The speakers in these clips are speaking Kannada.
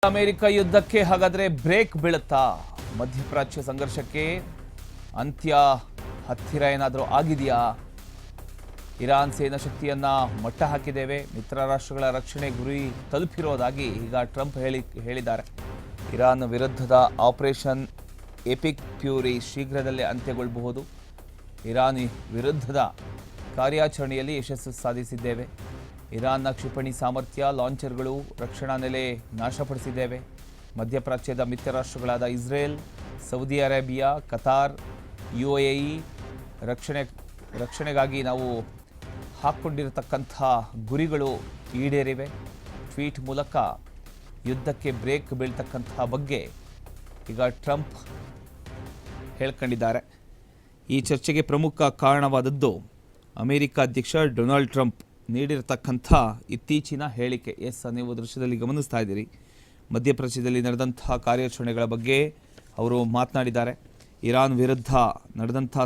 ಅಮೆರಿಕ ಯುದ್ಧಕ್ಕೆ ಹಾಗಾದ್ರೆ ಬ್ರೇಕ್ ಬೀಳುತ್ತಾ? ಮಧ್ಯಪ್ರಾಚ್ಯ ಸಂಘರ್ಷಕ್ಕೆ ಅಂತ್ಯ ಹತ್ತಿರ ಏನಾದರೂ ಆಗಿದೆಯಾ? ಇರಾನ್ ಸೇನಾ ಶಕ್ತಿಯನ್ನ ಮಟ್ಟ ಹಾಕಿದ್ದೇವೆ, ಮಿತ್ರ ರಾಷ್ಟ್ರಗಳ ರಕ್ಷಣೆ ಗುರಿ ತಲುಪಿರೋದಾಗಿ ಈಗ ಟ್ರಂಪ್ ಹೇಳಿದ್ದಾರೆ. ಇರಾನ್ ವಿರುದ್ಧದ ಆಪರೇಷನ್ ಎಪಿಕ್ ಫ್ಯೂರಿ ಶೀಘ್ರದಲ್ಲೇ ಅಂತ್ಯಗೊಳ್ಳಬಹುದು. ಇರಾನ್ ವಿರುದ್ಧದ ಕಾರ್ಯಾಚರಣೆಯಲ್ಲಿ ಯಶಸ್ಸು ಸಾಧಿಸಿದ್ದೇವೆ. ಇರಾನ್ನ ಕ್ಷಿಪಣಿ ಸಾಮರ್ಥ್ಯ, ಲಾಂಚರ್ಗಳು, ರಕ್ಷಣಾ ನೆಲೆ ನಾಶಪಡಿಸಿದ್ದೇವೆ. ಮಧ್ಯಪ್ರಾಚ್ಯದ ಮಿತ್ರ ರಾಷ್ಟ್ರಗಳಾದ Israel, Saudi Arabia, Qatar, UAE ರಕ್ಷಣೆಗಾಗಿ ನಾವು ಹಾಕ್ಕೊಂಡಿರತಕ್ಕಂಥ ಗುರಿಗಳು ಈಡೇರಿವೆ. ಟ್ವೀಟ್ ಮೂಲಕ ಯುದ್ಧಕ್ಕೆ ಬ್ರೇಕ್ ಬೀಳ್ತಕ್ಕಂಥ ಬಗ್ಗೆ ಈಗ ಟ್ರಂಪ್ ಹೇಳ್ಕೊಂಡಿದ್ದಾರೆ. ಈ ಚರ್ಚೆಗೆ ಪ್ರಮುಖ ಕಾರಣವಾದದ್ದು ಅಮೆರಿಕ ಅಧ್ಯಕ್ಷ ಡೊನಾಲ್ಡ್ ಟ್ರಂಪ್ ನೀಡಿರತಕ್ಕಂಥ ಇತ್ತೀಚಿನ ಹೇಳಿಕೆ. ನೀವು ದೃಶ್ಯದಲ್ಲಿ ಗಮನಿಸ್ತಾ ಇದ್ದೀರಿ. ಮಧ್ಯಪ್ರಾಚ್ಯದಲ್ಲಿ ನಡೆದಂತಹ ಕಾರ್ಯಾಚರಣೆಗಳ ಬಗ್ಗೆ ಅವರು ಮಾತನಾಡಿದ್ದಾರೆ. ಇರಾನ್ ವಿರುದ್ಧ ನಡೆದಂಥ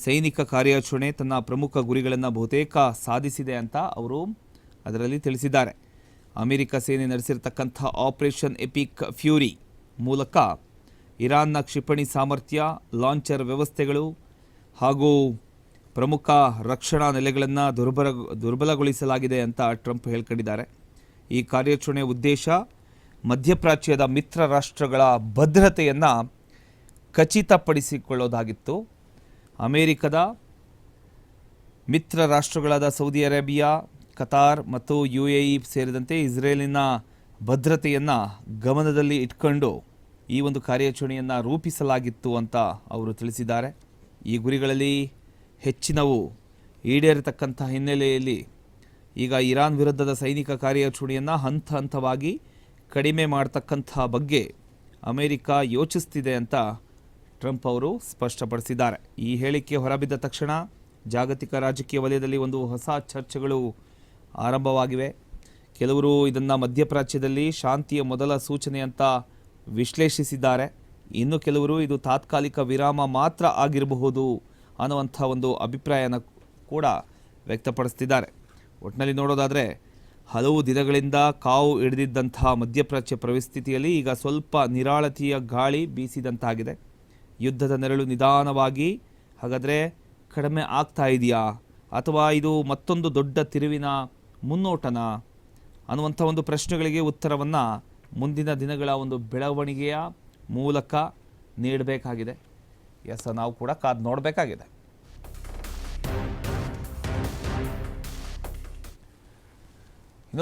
ಸೈನಿಕ ಕಾರ್ಯಾಚರಣೆ ತನ್ನ ಪ್ರಮುಖ ಗುರಿಗಳನ್ನು ಬಹುತೇಕ ಸಾಧಿಸಿದೆ ಅಂತ ಅವರು ಅದರಲ್ಲಿ ತಿಳಿಸಿದ್ದಾರೆ. ಅಮೆರಿಕ ಸೇನೆ ನಡೆಸಿರತಕ್ಕಂಥ ಆಪರೇಷನ್ ಎಪಿಕ್ ಫ್ಯೂರಿ ಮೂಲಕ ಇರಾನ್ನ ಕ್ಷಿಪಣಿ ಸಾಮರ್ಥ್ಯ, ಲಾಂಚರ್ ವ್ಯವಸ್ಥೆಗಳು ಹಾಗೂ ಪ್ರಮುಖ ರಕ್ಷಣಾ ನೆಲೆಗಳನ್ನು ದುರ್ಬಲಗೊಳಿಸಲಾಗಿದೆ ಅಂತ ಟ್ರಂಪ್ ಹೇಳ್ಕೊಂಡಿದ್ದಾರೆ. ಈ ಕಾರ್ಯಾಚರಣೆಯ ಉದ್ದೇಶ ಮಧ್ಯಪ್ರಾಚ್ಯದ ಮಿತ್ರ ರಾಷ್ಟ್ರಗಳ ಭದ್ರತೆಯನ್ನು ಖಚಿತಪಡಿಸಿಕೊಳ್ಳೋದಾಗಿತ್ತು. ಅಮೆರಿಕದ ಮಿತ್ರ ರಾಷ್ಟ್ರಗಳಾದ ಸೌದಿ ಅರೇಬಿಯಾ, ಕತಾರ್ ಮತ್ತು UAE ಸೇರಿದಂತೆ ಇಸ್ರೇಲಿನ ಭದ್ರತೆಯನ್ನು ಗಮನದಲ್ಲಿ ಇಟ್ಕೊಂಡು ಈ ಒಂದು ಕಾರ್ಯಾಚರಣೆಯನ್ನು ರೂಪಿಸಲಾಗಿತ್ತು ಅಂತ ಅವರು ತಿಳಿಸಿದ್ದಾರೆ. ಈ ಗುರಿಗಳಲ್ಲಿ ಹೆಚ್ಚಿನವು ಈಡೇರತಕ್ಕಂಥ ಹಿನ್ನೆಲೆಯಲ್ಲಿ ಈಗ ಇರಾನ್ ವಿರುದ್ಧದ ಸೈನಿಕ ಕಾರ್ಯಾಚರಣೆಯನ್ನು ಹಂತ ಹಂತವಾಗಿ ಕಡಿಮೆ ಮಾಡತಕ್ಕಂಥ ಬಗ್ಗೆ ಅಮೆರಿಕ ಯೋಚಿಸ್ತಿದೆ ಅಂತ ಟ್ರಂಪ್ ಅವರು ಸ್ಪಷ್ಟಪಡಿಸಿದ್ದಾರೆ. ಈ ಹೇಳಿಕೆ ಹೊರಬಿದ್ದ ತಕ್ಷಣ ಜಾಗತಿಕ ರಾಜಕೀಯ ವಲಯದಲ್ಲಿ ಒಂದು ಹೊಸ ಚರ್ಚೆಗಳು ಆರಂಭವಾಗಿವೆ. ಕೆಲವರು ಇದನ್ನು ಮಧ್ಯಪ್ರಾಚ್ಯದಲ್ಲಿ ಶಾಂತಿಯ ಮೊದಲ ಸೂಚನೆ ಅಂತ ವಿಶ್ಲೇಷಿಸಿದ್ದಾರೆ. ಇನ್ನು ಕೆಲವರು ಇದು ತಾತ್ಕಾಲಿಕ ವಿರಾಮ ಮಾತ್ರ ಆಗಿರಬಹುದು ಅನ್ನುವಂಥ ಒಂದು ಅಭಿಪ್ರಾಯನ ಕೂಡ ವ್ಯಕ್ತಪಡಿಸ್ತಿದ್ದಾರೆ. ಒಟ್ಟಿನಲ್ಲಿ ನೋಡೋದಾದರೆ ಹಲವು ದಿನಗಳಿಂದ ಕಾವು ಹಿಡಿದಿದ್ದಂಥ ಮಧ್ಯಪ್ರಾಚ್ಯ ಪರಿಸ್ಥಿತಿಯಲ್ಲಿ ಈಗ ಸ್ವಲ್ಪ ನಿರಾಳತೆಯ ಗಾಳಿ ಬೀಸಿದಂತಾಗಿದೆ. ಯುದ್ಧದ ನೆರಳು ನಿಧಾನವಾಗಿ ಹಾಗಾದರೆ ಕಡಿಮೆ ಆಗ್ತಾ ಇದೆಯಾ, ಅಥವಾ ಇದು ಮತ್ತೊಂದು ದೊಡ್ಡ ತಿರುವಿನ ಮುನ್ನೋಟನ ಅನ್ನುವಂಥ ಒಂದು ಪ್ರಶ್ನೆಗಳಿಗೆ ಉತ್ತರವನ್ನು ಮುಂದಿನ ದಿನಗಳ ಒಂದು ಬೆಳವಣಿಗೆಯ ಮೂಲಕ ನೀಡಬೇಕಾಗಿದೆ. ನಾವು ಕೂಡ ಕಾದು ನೋಡಬೇಕಾಗಿದೆ.